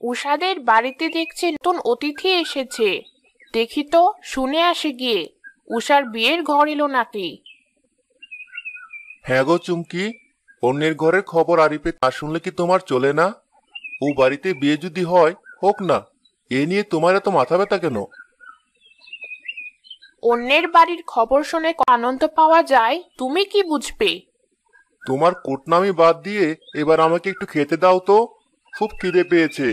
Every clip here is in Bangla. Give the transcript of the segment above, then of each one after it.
উষাদের বাড়িতে দেখছি নতুন অতিথি এসেছে। দেখি তো, শুনে আসে গিয়ে। উষার বিয়ের ঘর এলো নাকি? হ্যাঁ গো চুমকি, অন্যের ঘরের খবর আরিফে না শুনলে কি তোমার চলে না? ও বাড়িতে বিয়ে যদি হয়, হোক না। এ নিয়ে তোমার এত মাথা ব্যথা কেন? অন্যের বাড়ির খবর শুনে আনন্দ পাওয়া যায়, তুমি কি বুঝবে? তোমার কুটনামি বাদ দিয়ে এবার আমাকে একটু খেতে দাও তো, খুব খিদে পেয়েছে।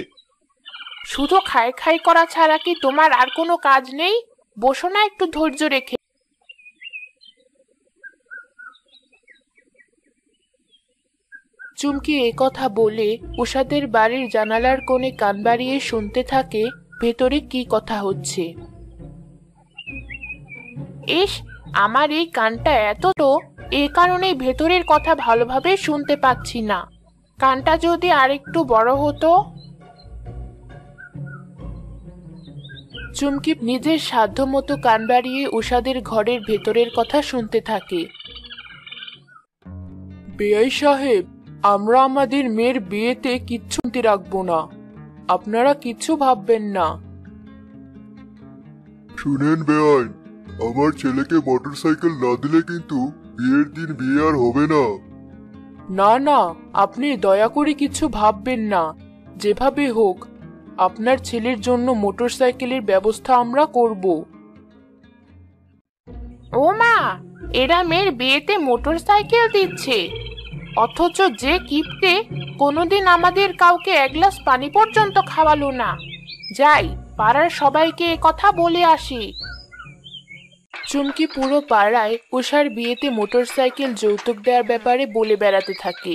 শুধু খাই খাই করা ছাড়া কি তোমার আর কোনো কাজ নেই? বসো না একটু ধৈর্য রেখে। চুমকি এ কথা বলে উষাদের বাড়ির জানালার কোণে কান বাড়িয়ে শুনতে থাকে ভেতরে কি কথা হচ্ছে। ইস, আমার এই কানটা এত তো, এ কারণে ভেতরের কথা ভালোভাবে শুনতে পাচ্ছি না। কানটা যদি আরেকটু বড় হতো। চুমকি নিজের সাধ্যমতো কান বাড়িয়ে উষাদের ঘরের ভেতরের কথা শুনতে থাকে। বেয়াই সাহেব, আমরা আমাদের মেয়ের বিয়েতে কিচ্ছু রাখবো না, আপনারা কিচ্ছু ভাববেন না। শুনেন বেআইন, আমার ছেলেকে মোটরসাইকেল না দিলে কিন্তু বিয়ের দিন বিয়ে আর হবে না। না না, আপনি দয়া করে কিছু ভাববেন না। যেভাবে হোক আপনার ছেলের জন্য মোটরসাইকেলের ব্যবস্থা আমরা করব। ও মা, এরা মেয়ের বিয়েতে মোটরসাইকেল দিচ্ছে, অথচ যে কিপ্টে কোনোদিন আমাদের কাউকে এক গ্লাস পানি পর্যন্ত খাওয়ালো না। যাই, পাড়ার সবাইকে এ কথা বলে আসি। চুমকি পুরো পাড়ায় উষার বিয়েতে মোটরসাইকেল যৌতুক দেওয়ার ব্যাপারে বলে বেড়াতে থাকে।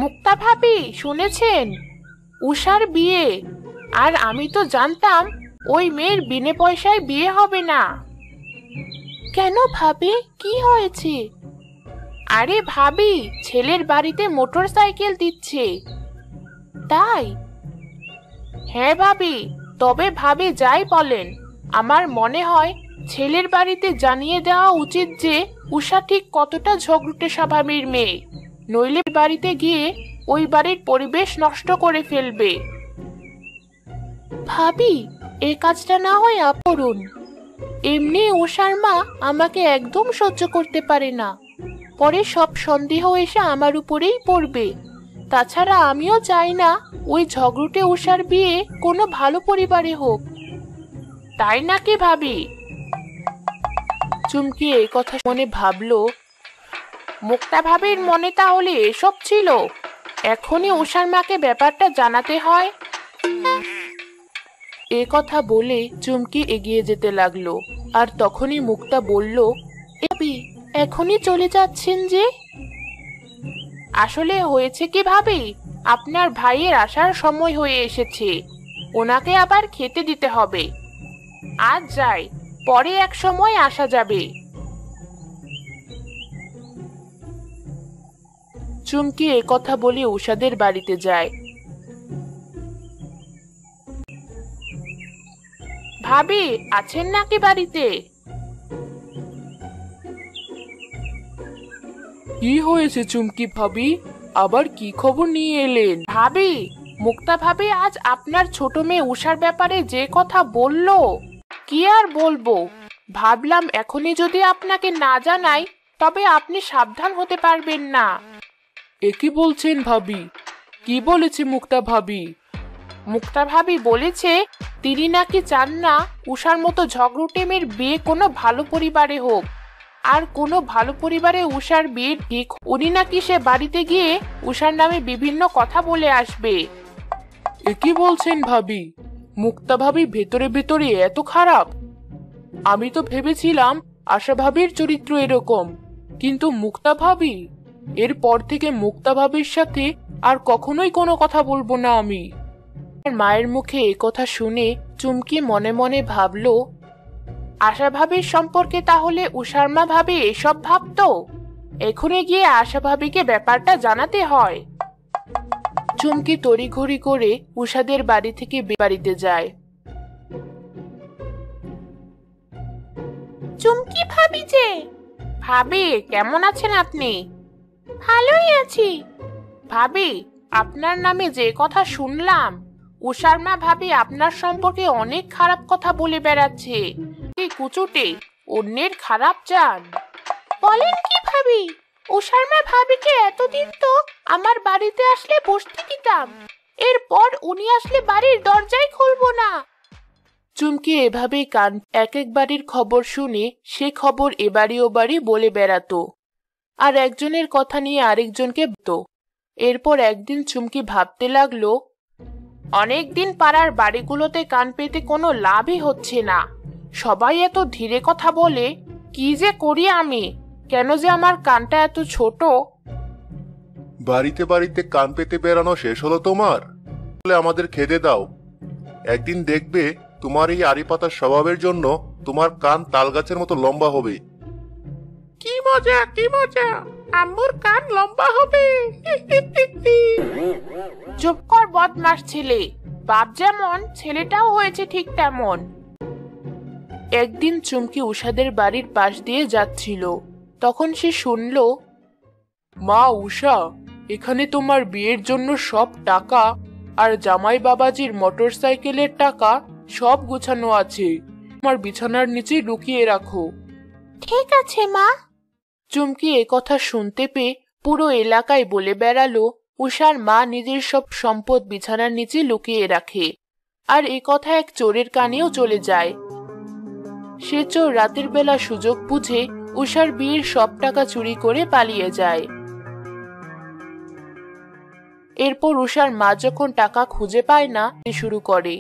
মুক্তা ভাবি, শুনেছেন? উষার বিয়ে। আর আমি তো জানতাম ওই মেয়ের বিনে পয়সায় বিয়ে হবে না। কেন ভাবি, কি হয়েছে? আরে ভাবি, ছেলের বাড়িতে মোটরসাইকেল দিচ্ছে। তাই? হ্যাঁ ভাবি, তবে ভাবি যাই বলেন, আমার মনে হয় ছেলের বাড়িতে জানিয়ে দেওয়া উচিত যে উষা ঠিক কতটা ঝগড়ুটে স্বভাবের মেয়ে, নইলে বাড়িতে গিয়ে ওই বাড়ির পরিবেশ নষ্ট করে ফেলবে। ভাবি, এই কাজটা না হয় করুন। এমনি উষার মা আমাকে একদম সহ্য করতে পারে না, পরে সব সন্দেহ এসে আমার উপরেই পড়বে। তাছাড়া আমিও চাই না ওই ঝগড়ুটে উষার বিয়ে কোনো ভালো পরিবারে হোক। তাই নাকি ভাবি? চুমকি এই কথা মনে ভাবলো, মুক্তা ভাবির মনে তাহলে এসব ছিল। এখনই উষার মাকে ব্যাপারটা জানাতে হয়। এ কথা বলে চুমকি এগিয়ে যেতে লাগলো, আর তখনই মুক্তা বলল, ভাবি, এখনই চলে যাচ্ছেন যে? আসলে হয়েছে কি ভাবি, আপনার ভাইয়ের আসার সময় হয়ে এসেছে, ওনাকে আবার খেতে দিতে হবে। আজ যাই, পরে এক সময় আসা যাবে। চুমকি এ কথা বলে উষাদের বাড়িতে যায়। ভাবি, আছেন নাকি বাড়িতে? কি হয়েছে চুমকি ভাবি, আবার কি খবর নিয়ে এলেন? ভাবি, মুক্তা ভাবি আজ আপনার ছোট মেয়ে উষার ব্যাপারে যে কথা বললো, কি আর বলবো, ভাবলাম এখনই যদি আপনাকে না জানাই তবে আপনি সাবধান হতে পারবেন না। এ কি বলছেন ভাবি? কি বলেছে মুক্তা ভাবি? মুক্তা ভাবি বলেছে তিনি নাকি চান না উষার মতো ঝগড়ুটে মেয়ের বিয়ে কোনো ভালো পরিবারে হোক, আর কোনো ভালো পরিবারে উষার বিয়ে ঠিক উনি নাকি সে বাড়িতে গিয়ে উষার নামে বিভিন্ন কথা বলে আসবে। এ কি বলছেন ভাবি? মুক্তা ভাবি ভেতরে ভেতরে এত খারাপ? আমি তো ভেবেছিলাম আশা ভাবির চরিত্র এরকম, কিন্তু মুক্তা ভাবি, এরপর থেকে মুক্তা ভাবির সাথে আর কখনোই কোনো কথা বলবো না আমি। মায়ের মুখে এ কথা শুনে চুমকি মনে মনে ভাবলো, আশা ভাবির সম্পর্কে তাহলে উষার মা ভাবি এসব ভাবতো। এখনই গিয়ে আশা ভাবিকে ব্যাপারটা জানাতে হয়। চুমকি তড়িঘড়ি করে উষাদের বাড়ি থেকে বাড়িতে যায়। চুমকি ভাবি যে। ভাবি, কেমন আছেন আপনি? ভালোই আছি। ভাবি, আপনার নামে যে কথা শুনলাম, উষার মা ভাবি আপনার সম্পর্কে অনেক খারাপ কথা বলে বেড়াচ্ছে। এই কুচুটে অন্যের খারাপ চান। বলেন কি ভাবি? উষার মা ভাবিকে এতদিন তো আমার বাড়িতে আসলে বসতে দিতাম, এরপর উনি আসলে বাড়ির দরজাই খুলবো না। চুমকি এভাবেই কান এক এক বাড়ির খবর শুনে সে খবর এ বাড়ি ও বাড়ি বলে বেড়াতো, আর একজনের কথা নিয়ে আরেকজনকে বলতো। এরপর একদিন চুমকি ভাবতে লাগলো, অনেকদিন পাড়ার বাড়িগুলোতে কান পেতে কোনো লাভই হচ্ছে না। সবাই এত ধীরে কথা বলে, কি যে করি আমি? কেন যে আমার কানটা এত ছোট? বাড়িতে বাড়িতে কান পেতে বেড়ানো শেষ হলো তোমার? তাহলে আমাদের খেতে দাও। একদিন দেখবে তোমার এই আড়ি পাতার স্বভাবের জন্য তোমার কান তালগাছের মতো লম্বা হবে। কি মজা, কি মজা! আম্মুর কান লম্বা হবে। চুপ কর বদমাস ছেলে। বাপ যেমন, ছেলেটাও হয়েছে ঠিক তেমন। একদিন চুমকি উষাদের বাড়ির পাশ দিয়ে যাচ্ছিল, তখন সে শুনল, মা উষা, এখানে তোমার বিয়ের জন্য সব টাকা আর জামাই বাবাজির মোটরসাইকেলের টাকা সব গোছানো আছে। তোমার বিছানার নিচে লুকিয়ে রাখো। ঠিক আছে মা। চুমকি একথা শুনতে পেয়ে পুরো এলাকায় বলে বেড়ালো উষার মা নিজের সব সম্পদ বিছানার নিচে লুকিয়ে রাখে। আর একথা এক চোরের কানেও চলে যায়। সে চোর রাতের বেলা সুযোগ বুঝে উষার বিয়ের সব টাকা চুরি করে পালিয়ে যায়। এরপর উষার মা যখন টাকা খুঁজে পায় না, শুরু করে।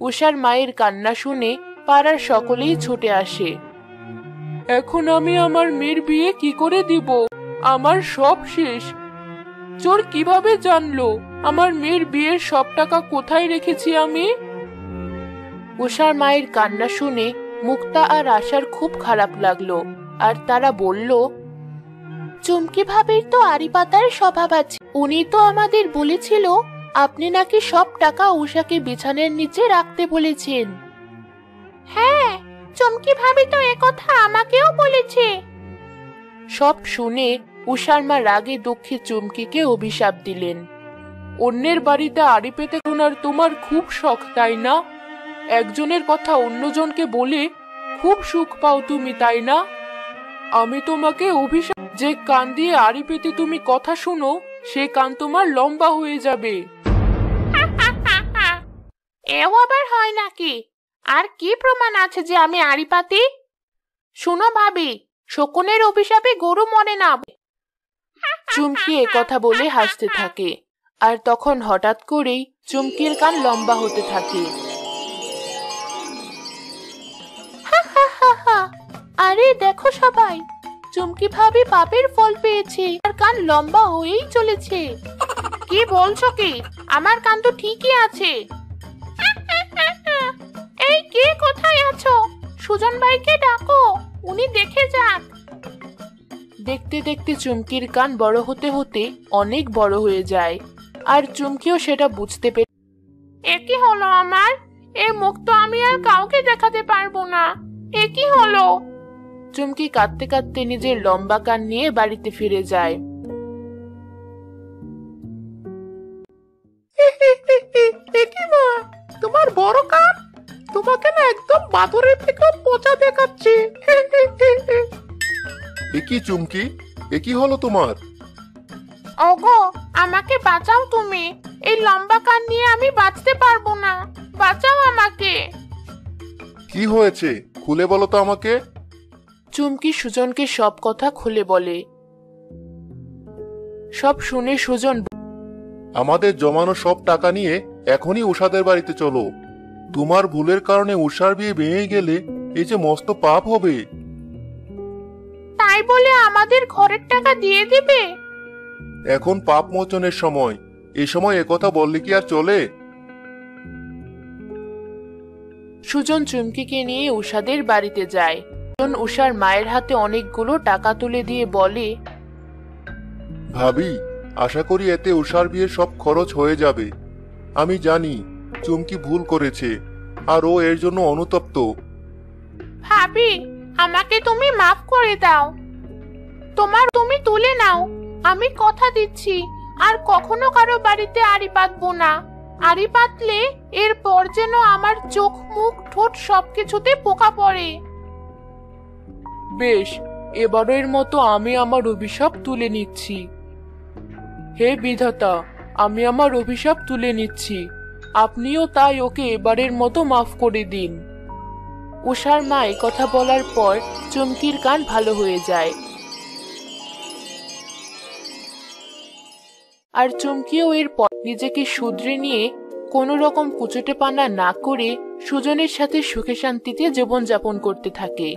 উষার মায়ের কান্না শুনে পাড়ার সকলেই ছুটে আসে। এখন আমি আমার মেয়ের বিয়ে কি করে দিব? আমার সব শেষ। চোর কিভাবে জানলো আমার মেয়ের বিয়ের সব টাকা কোথায় রেখেছি আমি? উষার মায়ের কান্না শুনে মুক্তা আর আশার খুব খারাপ লাগলো, আর তারা বলল, চুমকি ভাবির তো আড়ি পাতার স্বভাব আছে। উনি তো আমাদের বলেছিল আপনি নাকি সব টাকা উষাকে বিছানার নিচে রাখতে বলেছেন। হ্যাঁ, চুমকি ভাবি তো একথা আমাকেও বলেছে। সব শুনে উষার মা রাগে দুঃখে চুমকিকে অভিশাপ দিলেন। অন্যের বাড়িতে আড়ি পেতে শোনার তোমার খুব শখ, তাই না? একজনের কথা অন্যজনকে বলে খুব সুখ পাও তুমি, তাই না? আমি তোমাকে অভিশাপ, যে কান দিয়ে আড়ি পেতে তুমি কথা শুনো সে কান তোমার লম্বা হয়ে যাবে। এও আবার হয় নাকি? আর কি প্রমাণ আছে যে আমি আড়ি পাতি? শুনো ভাবি, শকুনের অভিশাপে গরু মরে না। চুমকি কথা বলে হাসতে থাকে, আর তখন হঠাৎ করেই চুমকির কান লম্বা হতে থাকে। আরে দেখো সবাই, চুমকি ভাবি পাপের ফল পেয়েছে, আর কান লম্বা হয়েই চলেছে। কি বলছো কি? আমার কান তো ঠিকই আছে। এই কে কোথায় আছো? সুজন ভাইকে ডাকো, উনি দেখে যান। দেখতে দেখতে চুমকির কান বড় হতে হতে অনেক বড় হয়ে যায়, আর চুমকিও সেটা বুঝতে পেরে। এ কি হলো আমার? এই মুখ তো আমি আর কাউকে দেখাতে পারবো না। এ কি হলো? চুমকি কাঁদতে কাঁদতে নিজের লম্বা কান নিয়ে বাড়িতে ফিরে যায়। তোমার বড় কান? তোমাকে না একদম বাদরের থেকে পচা দেখাচ্ছে। এ কি চুমকি, এ কি হলো তোমার? ওগো, আমাকে বাঁচাও তুমি। এই লম্বা কান নিয়ে আমি বাঁচতে পারবো না। বাঁচাও আমাকে। কি হয়েছে খুলে বলো তো আমাকে। চুমকি সুজনকে সব কথা খুলে বলে। সব শুনে সুজন, আমাদের জমানো সব টাকা নিয়ে এখনই উষাদের বাড়িতে চলো। তোমার ভুলের কারণে উষার বিয়ে ভেঙে গেলে এই যে মস্ত পাপ হবে। তাই বলে আমাদের ঘরের টাকা দিয়ে দিবে? এখন পাপ মোচনের সময়, এই সময় একথা বললে কি আর চলে? সুজন চুমকিকে নিয়ে উষাদের বাড়িতে যায়। উষার মায়ের হাতে অনেকগুলো টাকা তুলে দিয়ে বলে, ভাবি, আশা করি এতে উষার বিয়ের সব খরচ হয়ে যাবে। আমি জানি চুমকি ভুল করেছে, আর ও এর জন্য অনুতপ্ত। ভাবি, আমাকে তুমি মাফ করে দাও। তুমি তুলে নাও। আমি কথা দিচ্ছি আর কখনো কারো বাড়িতে আড়ি পাতবো না। আড়ি পাতলে এরপর যেন আমার চোখ মুখ ঠোঁট সবকিছুতে পোকা পড়ে। বেশ, এবারের মতো আমি আমার অভিশাপ তুলে নিচ্ছি। হে বিধাতা, আমি আমার অভিশাপ তুলে নিচ্ছি। আপনিও তাই ওকে এবারের মতো মাফ করে দিন। উষার মা কথা বলার পর চুমকির কান ভালো হয়ে যায়। আর চুমকিও এরপর নিজেকে শুধরে নিয়ে কোনো রকম কুচোটে পানা না করে সুজনের সাথে সুখে শান্তিতে জীবনযাপন করতে থাকে।